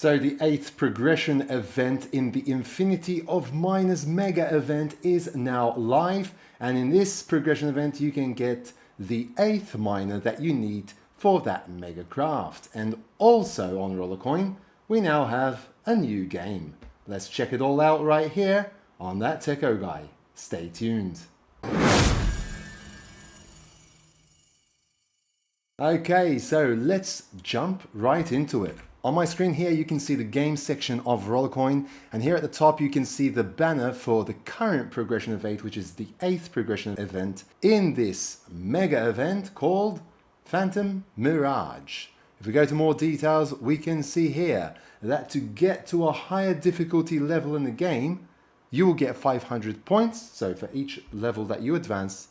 So the 8th progression event in the Infinity of Miners mega event is now live, and in this progression event you can get the 8th miner that you need for that mega craft. And also on Rollercoin we now have a new game. Let's check it all out right here on That Techo guy. Stay tuned. Okay, so let's jump right into it. On my screen here you can see the game section of Rollercoin, and here at the top you can see the banner for the current progression event, which is the 8th progression event in this mega event called Phantom Mirage. If we go to more details, we can see here that to get to a higher difficulty level in the game, you will get 500 points. So for each level that you advance,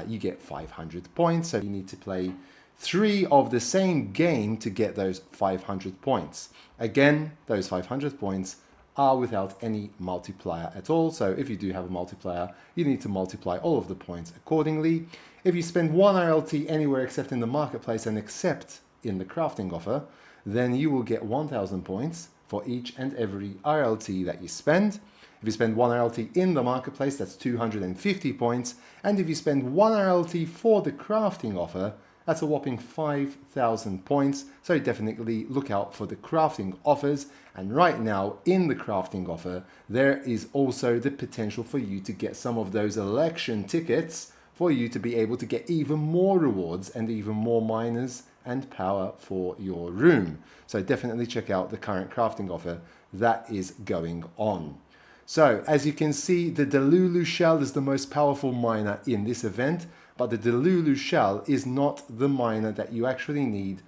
you get 500 points. So you need to play 3 of the same game to get those 500 points. Again, those 500 points are without any multiplier at all. So if you do have a multiplier, you need to multiply all of the points accordingly. If you spend 1 RLT anywhere except in the marketplace and except in the crafting offer, then you will get 1000 points for each and every RLT that you spend. If you spend 1 RLT in the marketplace, that's 250 points. And if you spend 1 RLT for the crafting offer, that's a whopping 5,000 points. So definitely look out for the crafting offers. And right now in the crafting offer, there is also the potential for you to get some of those election tickets for you to be able to get even more rewards and even more miners and power for your room. So definitely check out the current crafting offer that is going on. So as you can see, the Delulu shell is the most powerful miner in this event, but the Delulu shell is not the miner that you actually need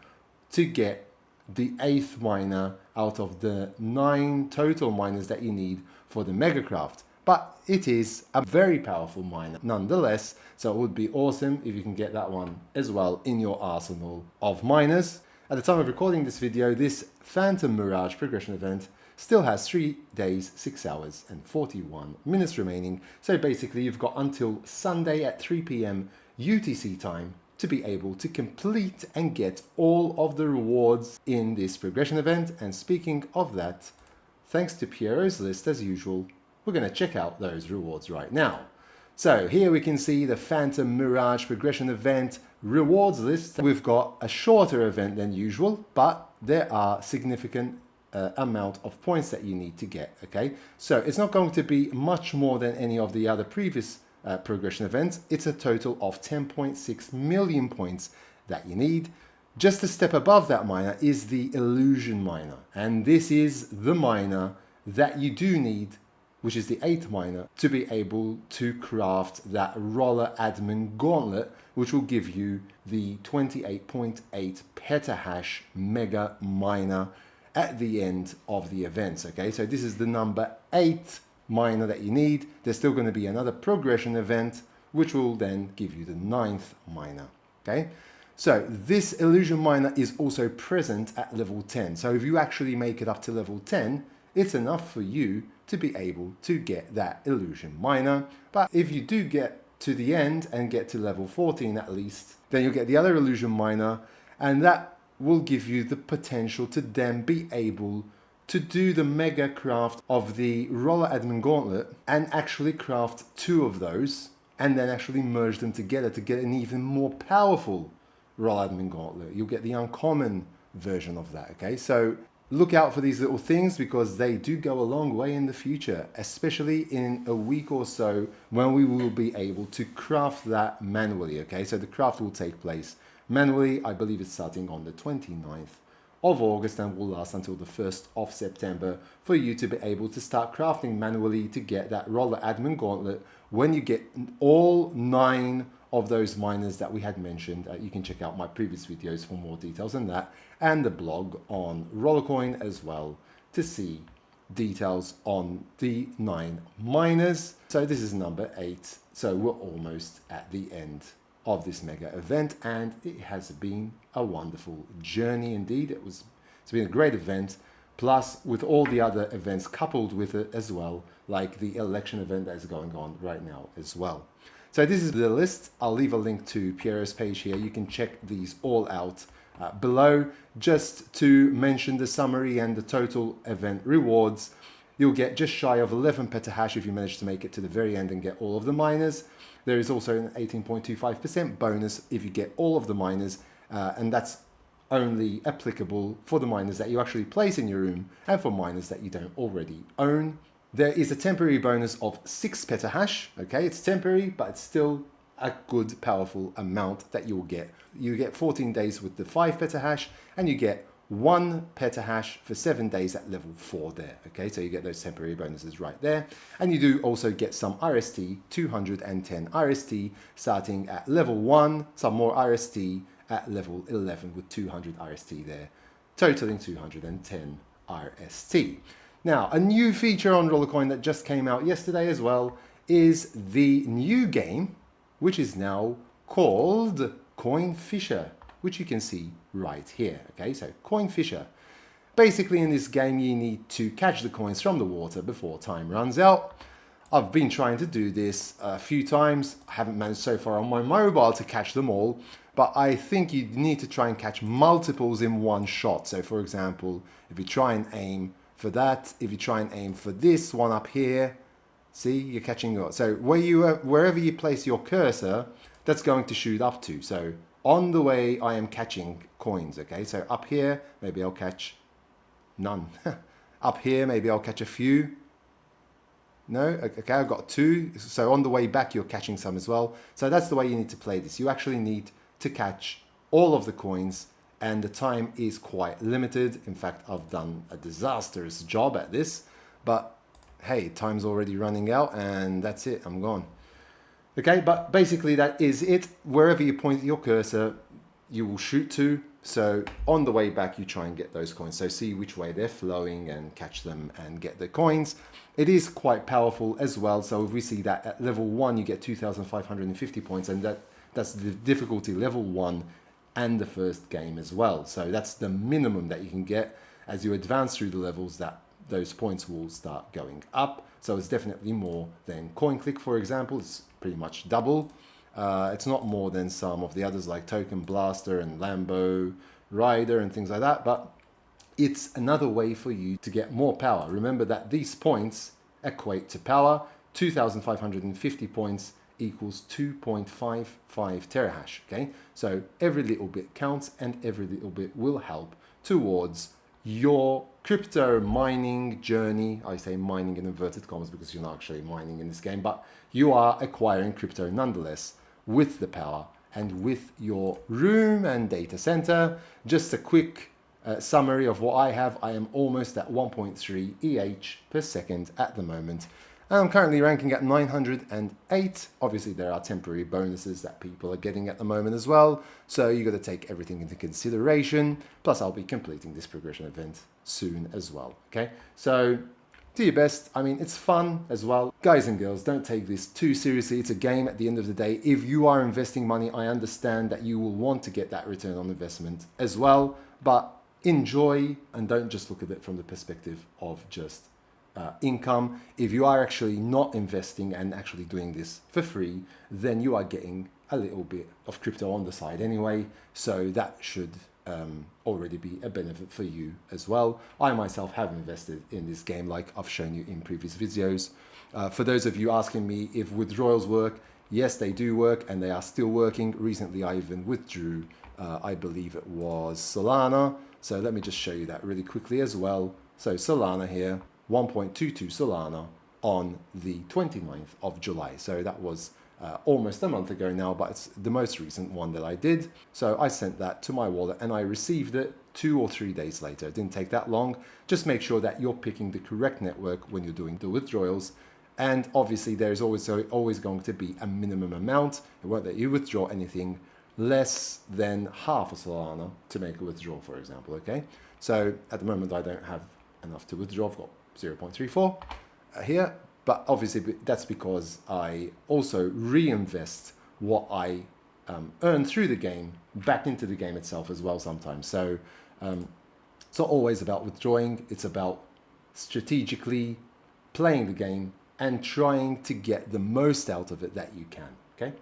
to get the 8th miner out of the 9 total miners that you need for the Megacraft. But it is a very powerful miner nonetheless, so it would be awesome if you can get that one as well in your arsenal of miners. At the time of recording this video, this Phantom Mirage Progression Event still has 3 days, 6 hours and 41 minutes remaining. So basically you've got until Sunday at 3 PM UTC time to be able to complete and get all of the rewards in this progression event. And speaking of that, thanks to Piero's list as usual, we're going to check out those rewards right now. So here we can see the Phantom Mirage Progression Event rewards list. We've got a shorter event than usual, but there are significant amount of points that you need to get. Okay, so it's not going to be much more than any of the other previous progression events. It's a total of 10.6 million points that you need. Just a step above that miner is the illusion miner, and this is the miner that you do need, which is the 8th miner, to be able to craft that roller admin gauntlet, which will give you the 28.8 petahash mega miner at the end of the events. Okay, so this is the number 8 miner that you need. There's still going to be another progression event which will then give you the 9th miner. Okay, so this illusion miner is also present at level 10. So if you actually make it up to level 10, it's enough for you to be able to get that illusion miner. But if you do get to the end and get to level 14 at least, then you'll get the other illusion miner, and that will give you the potential to then be able to do the mega craft of the roller admin gauntlet and actually craft 2 of those and then actually merge them together to get an even more powerful roller admin gauntlet. You'll get the uncommon version of that. Okay, so look out for these little things because they do go a long way in the future, especially in a week or so when we will be able to craft that manually. Okay, so the craft will take place manually. I believe it's starting on the 29th of August and will last until the 1st of September for you to be able to start crafting manually to get that roller admin gauntlet. When you get all 9 of those miners that we had mentioned, you can check out my previous videos for more details on that, and the blog on Rollercoin as well to see details on the 9 miners. So this is number 8, so we're almost at the end of this mega event, and it has been a wonderful journey indeed. It's been a great event, plus with all the other events coupled with it as well, like the election event that is going on right now as well. So this is the list. I'll leave a link to Piero's page here. You can check these all out below. Just to mention the summary and the total event rewards, you'll get just shy of 11 petahash if you manage to make it to the very end and get all of the miners. There is also an 18.25% bonus if you get all of the miners, and that's only applicable for the miners that you actually place in your room and for miners that you don't already own. There is a temporary bonus of 6 petahash. Okay, it's temporary, but it's still a good, powerful amount that you'll get. You get 14 days with the 5 petahash, and you get 1 petahash for 7 days at level 4 there. Okay, so you get those temporary bonuses right there. And you do also get some RST, 210 RST, starting at level 1, some more RST at level 11 with 200 RST there, totaling 210 RST. Now, a new feature on Rollercoin that just came out yesterday as well is the new game, which is now called Coin Fisher, which you can see right here. Okay, so Coin Fisher. Basically, in this game, you need to catch the coins from the water before time runs out. I've been trying to do this a few times. I haven't managed so far on my mobile to catch them all, but I think you need to try and catch multiples in one shot. So for example, if you try and aim for that, if you try and aim for this one up here, see, you're catching it. So wherever you place your cursor, that's going to shoot up to. So on the way, I am catching coins, okay? So up here, maybe I'll catch none. Up here, maybe I'll catch a few. No, okay, I've got 2. So on the way back, you're catching some as well. So that's the way you need to play this. You actually need to catch all of the coins, and the time is quite limited. In fact, I've done a disastrous job at this, but hey, time's already running out and that's it, I'm gone. Okay, but basically that is it. Wherever you point your cursor, you will shoot to. So on the way back, you try and get those coins. So see which way they're flowing and catch them and get the coins. It is quite powerful as well. So if we see that at level 1, you get 2,550 points, and that's the difficulty level 1 and the first game as well. So that's the minimum that you can get. As you advance through the levels, that those points will start going up. So it's definitely more than Coin Click, for example. It's pretty much double. It's not more than some of the others like Token Blaster and Lambo Rider and things like that, but it's another way for you to get more power. Remember that these points equate to power. 2,550 points equals 2.55 terahash, okay? So every little bit counts, and every little bit will help towards your crypto mining journey. I say mining in inverted commas because you're not actually mining in this game, but you are acquiring crypto nonetheless with the power and with your room and data center. Just a quick summary of what I have. I am almost at 1.3 EH per second at the moment. And I'm currently ranking at 908. Obviously, there are temporary bonuses that people are getting at the moment as well. So you got to take everything into consideration. Plus, I'll be completing this progression event soon as well. Okay, so do your best. I mean, it's fun as well. Guys and girls, don't take this too seriously. It's a game at the end of the day. If you are investing money, I understand that you will want to get that return on investment as well. But enjoy and don't just look at it from the perspective of just income. If you are actually not investing and actually doing this for free, then you are getting a little bit of crypto on the side anyway. So that should already be a benefit for you as well. I myself have invested in this game like I've shown you in previous videos. For those of you asking me if withdrawals work, yes, they do work and they are still working. Recently, I even withdrew, I believe it was Solana. So let me just show you that really quickly as well. So Solana here, 1.22 Solana on the 29th of July. So that was almost a month ago now, but it's the most recent one that I did. So I sent that to my wallet and I received it 2 or 3 days later. It didn't take that long. Just make sure that you're picking the correct network when you're doing the withdrawals. And obviously there's always going to be a minimum amount. It won't let you withdraw anything less than half a Solana to make a withdrawal, for example, okay? So at the moment I don't have enough to withdraw. I've got 0.34 here, but obviously that's because I also reinvest what I earn through the game back into the game itself as well sometimes. So it's not always about withdrawing, it's about strategically playing the game and trying to get the most out of it that you can, okay?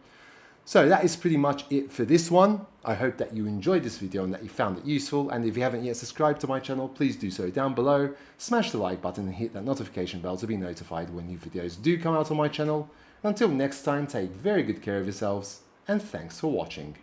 So that is pretty much it for this one. I hope that you enjoyed this video and that you found it useful. And if you haven't yet subscribed to my channel, please do so down below. Smash the like button and hit that notification bell to be notified when new videos do come out on my channel. Until next time, take very good care of yourselves, and thanks for watching.